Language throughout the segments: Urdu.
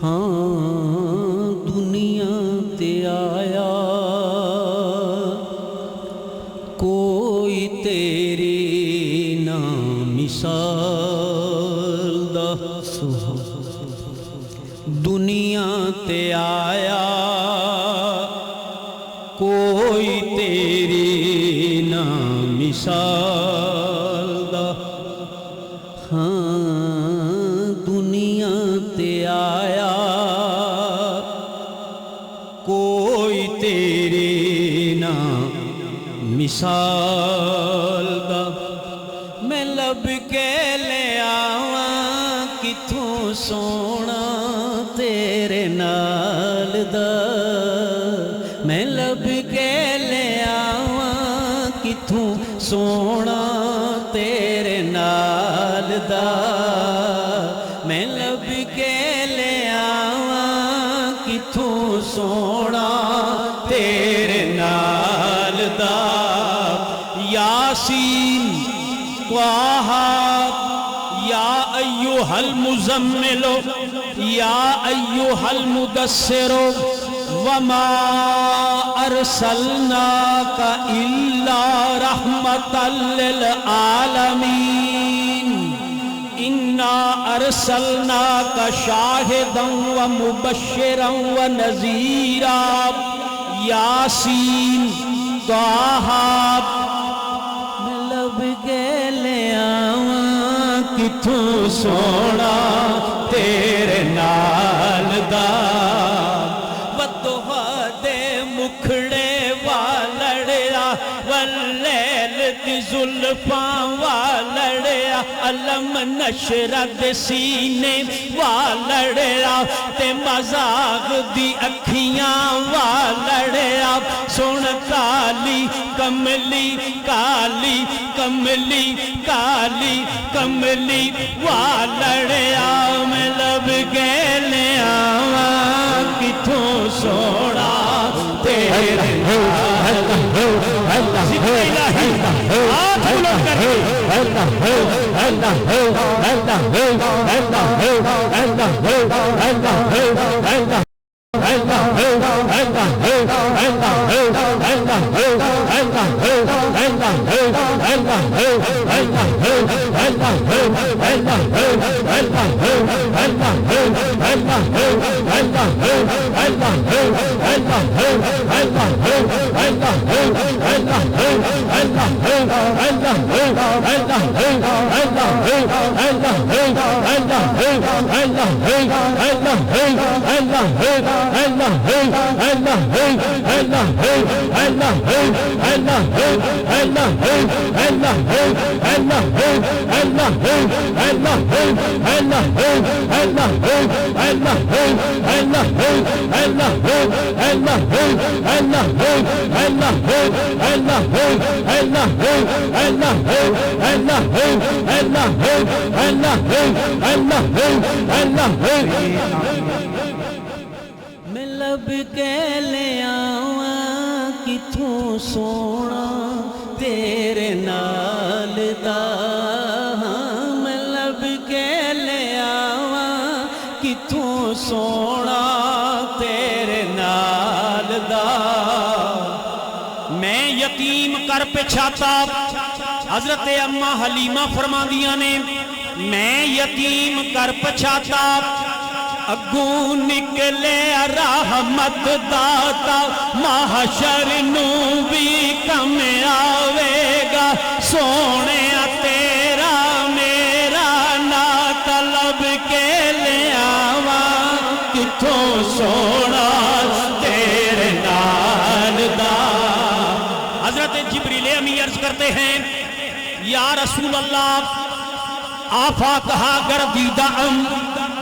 ہاں دنیا تے آیا کوئی تیری نا مثال دا دنیا تے آیا کوئی تیری نا مثال دا ہاں دنیا تے آیا کوئی تیری نا مثال دا میں لب کے لے آواں کتھوں سونا تیرے نال دا میں لب کے لے آواں کتھوں سونا تیرے نال دا میں لب کے لے آواں کتھوں سونا تیرے نال دا یاسین طٰہٰ یا ایھا المزمل یا ایھا المدثر وما ارسلناک الا رحمتا للعالمین انا ارسلناک شاہدا ومبشرا ونذیرا یاسین طٰہٰ میں لب کے لے آواں کتھوں سونا تیرے نال دا ودوہا دے مکھڑے والڑیا واللیل دی زلفاں والڑیا علم نشرد سینے والڑیا تے مزاغ دی اکھیاں والڑیا سن کالی کملی کالی کملی کالی کملی والڑیا میں لب کے لے آواں کتھوں سونا تیرے میں لب کے لے آواں کتھوں سونا تیرے نال دا میں لب کے لے آواں کتھوں سونا تیرے نال دا میں یتیم کر پچھاتا حضرت اماں حلیمہ فرماندیاں نے میں یتیم کر پچھاتا اگوں نکلے رحمت داتا محشر نوں بھی کم آوے گا سونے تیرا میرا نا طلب کے لے آواں کتھوں سونا تیرے نال دا حضرت جبریل امی عرض کرتے ہیں یا رسول اللہ آفا کہا گردیدہ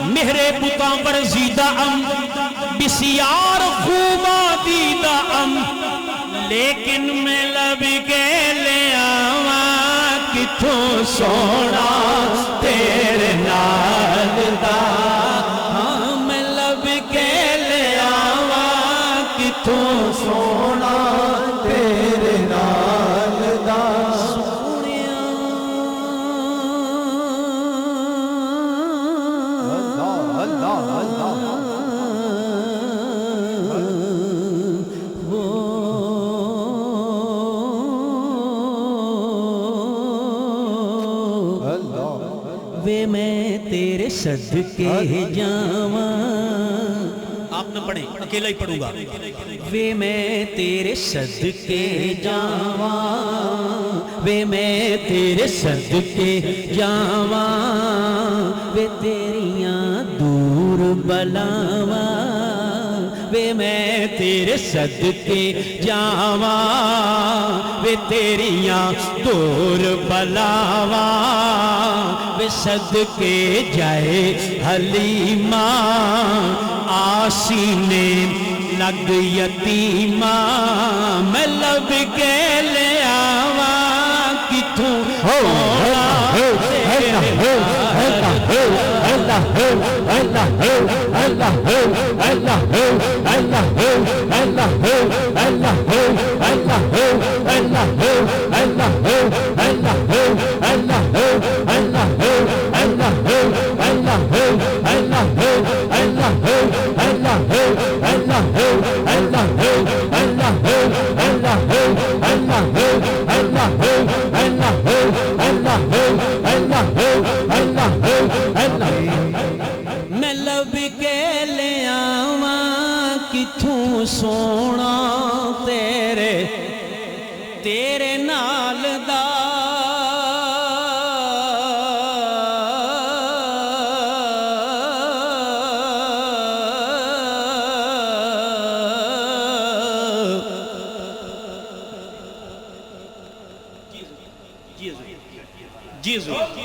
مہرے بتاں برزیدہ بسیار خوبہ دیدہ لیکن میں لب کے لے آواں کتھوں سونا تیرے نال دا ہاں میں لب کے لے آواں کتھوں سونا تیرے نال دا صدقے جاواں. آپ نہ پڑھیں، اکیلا ہی پڑھوں گا. وے میں تیرے صدقے جاواں، وے میں تیرے صدقے جاواں، وے تیریاں دور بلاواں، وے میں تیرے صدقے جاواں، وے تیریاں دور بلاواں، وے صدقے جائے حلیمہ آسینے لگ یتیمہ. میں لب کے لے آواں کتھوں میں لب کے لے آواں کتھوں سونا تیرے تیرے نال دا.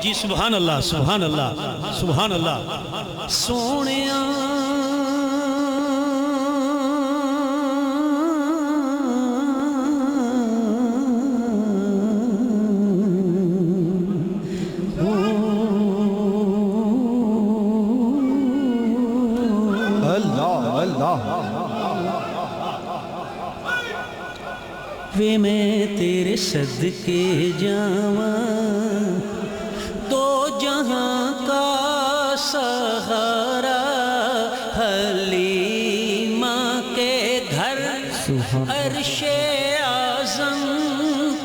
جی سبحان اللہ سبحان اللہ سبحان اللہ. سونیاں وے میں تیرے صدقے جاواں، دو جہاں کا سہارا حلیمہ کے گھر، عرش اعظم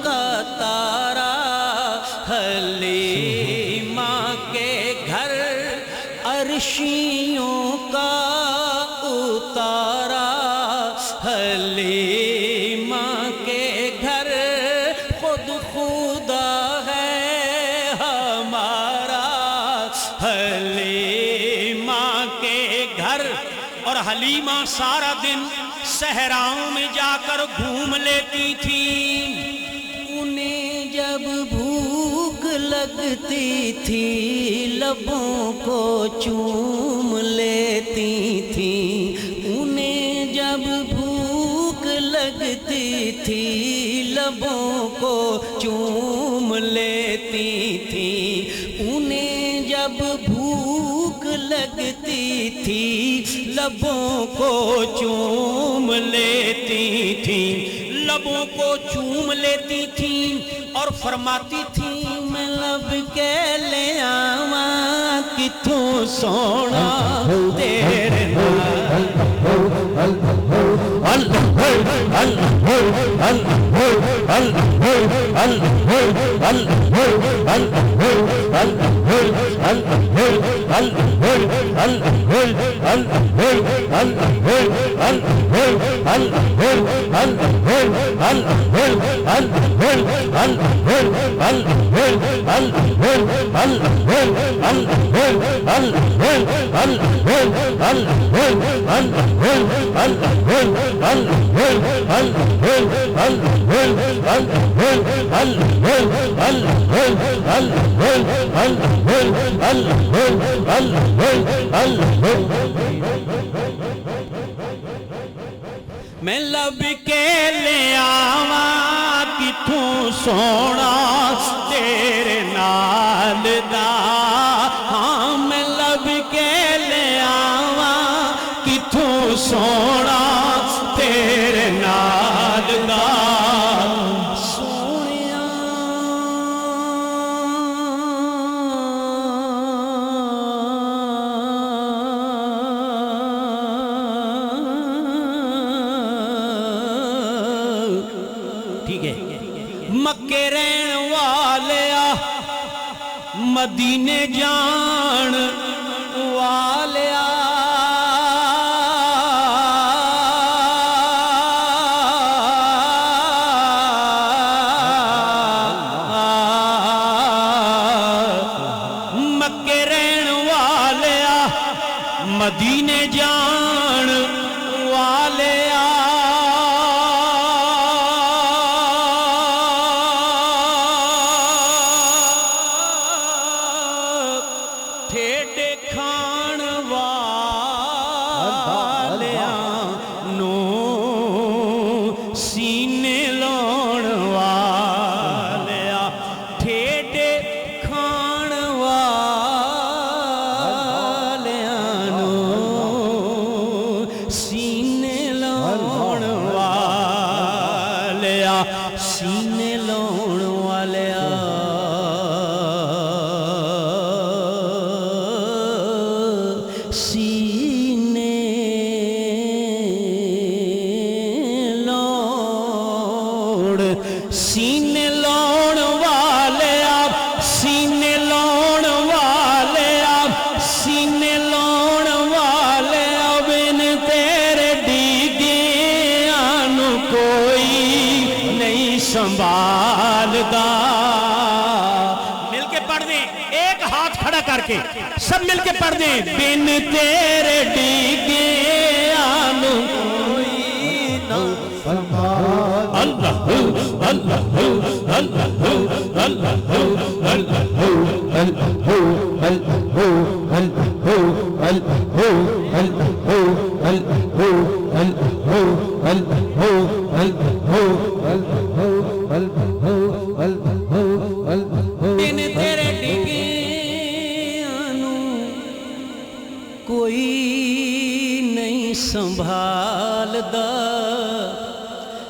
کا تارا حلیمہ کے گھر، عرشیوں کا اتارا حلیمہ کے گھر، خود خدا ہے ہمارا حلیمہ کے گھر. اور حلیمہ سارا دن صحراؤں میں جا کر گھوم لیتی تھی. انہیں جب بھوک لگتی تھی لبوں کو چوم لیتی تھی. انہیں جب بھوک لگتی تھی لبوں کو چوم لیتی تھی. انہیں جب بھوک لگتی تھی لبوں کو چوم لیتی تھی، لبوں کو چوم لیتی تھی اور فرماتی تھی میں لب کے لے آواں کتھوں سونا تیرے نال. میں لب کے لے آواں کتھوں سونا تیرے نال دا. ہاں میں لب کے لے آواں کتھوں سونا تیرے نال دا. مکے رہن والیا مدینے جان مدینے جان والے ٹھیڈے کھان والیاں نو سینے لاؤن والیاں ٹھیڈے کھان والیاں نو سینے لاؤن والیاں سینے لاؤن والیاں سینے لاؤن والے آپ سینے لاؤن والے آپ سینے لاؤن والے اب ان تیرے ڈیگیاں نو کوئی نہیں سنبھالدا مل کے پڑھ دیں ایک ہاتھ کھڑا کر کے سب مل کے پڑھ دیں بن تیرے ڈیگیاں نو کوئی نہ اللہ اللہ اللہ اللہ بن تیرے ڈگیاں نو کوئی نہیں سنبھالدا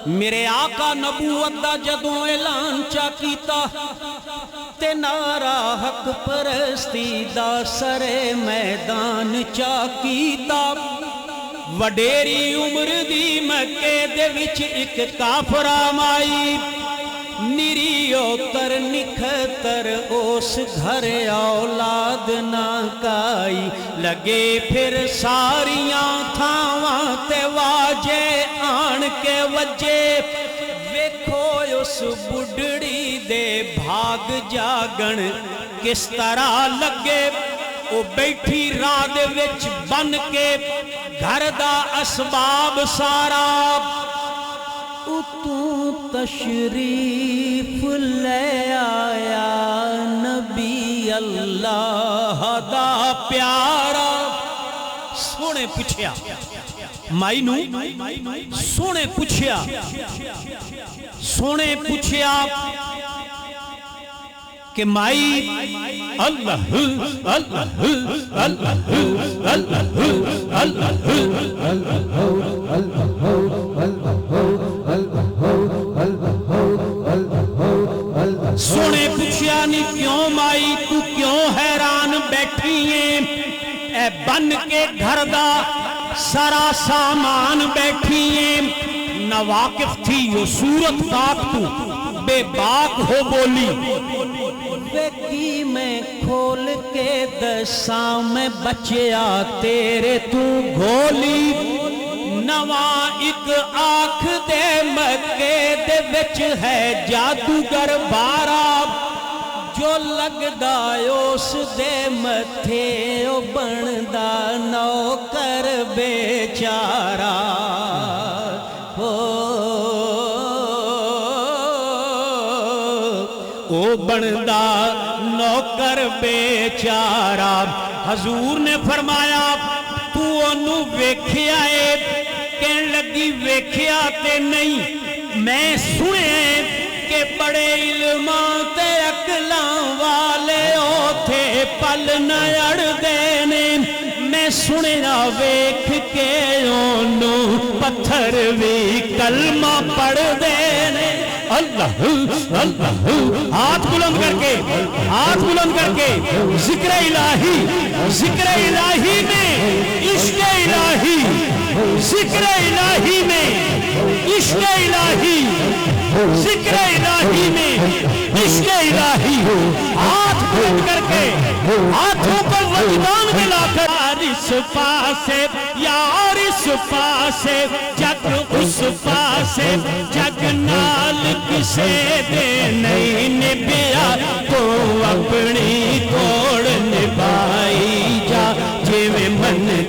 میرے آقا نبوت دا جدوں اعلان چا کیتا تے نعرہ حق پرستی دا سرے میدان چا کیتا وڈیری عمر دی مکے دے وچ ایک کافرہ مائی نریو تر نکھتر اس گھر اولاد نہ کائی لگے پھر ساریاں تھاواں تے واجے آن کے وجے ویکھو اس بڑھڑی دے بھاگ جاگن کس طرح لگے او بیٹھی راہ دے وچ بن کے گھر دا اسباب سارا تو تشریف لے آیا نبی اللہ دا پیارا سونے پوچھیا مائی نو سونے پوچھیا کہ مائی اللہ اللہ اللہ سونے پوچھیا نہیں کیوں مائی تو کیوں حیران بیٹھی ہیں اے بن کے گھر دا سارا سامان بیٹھی ہیں نہ واقف تھی یہ صورت پاک تو بے باک ہو بولی ویکی میں کھول کے دساں میں بچیا تیرے تو گھولی نواں ایک آنکھ دے مکے دے وچ ہے جادوگر بارا جو لگدا اس دے متھے او بندا نوکر بیچارا او بندا نوکر بیچارا حضور نے فرمایا تو انو ویکھیا اے کہن لگی ویکھیا تے نہیں میں سنے کہ بڑے علماں تے عقلاں والے اوتھے پل نہ اڑ دینے میں سنیا ویکھ کے انو پتھر بھی کلمہ پڑھ دینے اللہ اللہ ہاتھ بلند کر کے ذکر الہی میں عشق الہی ذکر الہی میں عشق الہی ذکر الہی میں عشق الہی ہاتھ بلند کر کے ہاتھوں پر وجدان ملا کر اس پاسے یار اس پاسے جگ اس پاسے جگ نال کسے دے نہیں نبیا تو اپنی توڑ نبھائی جا جی میں من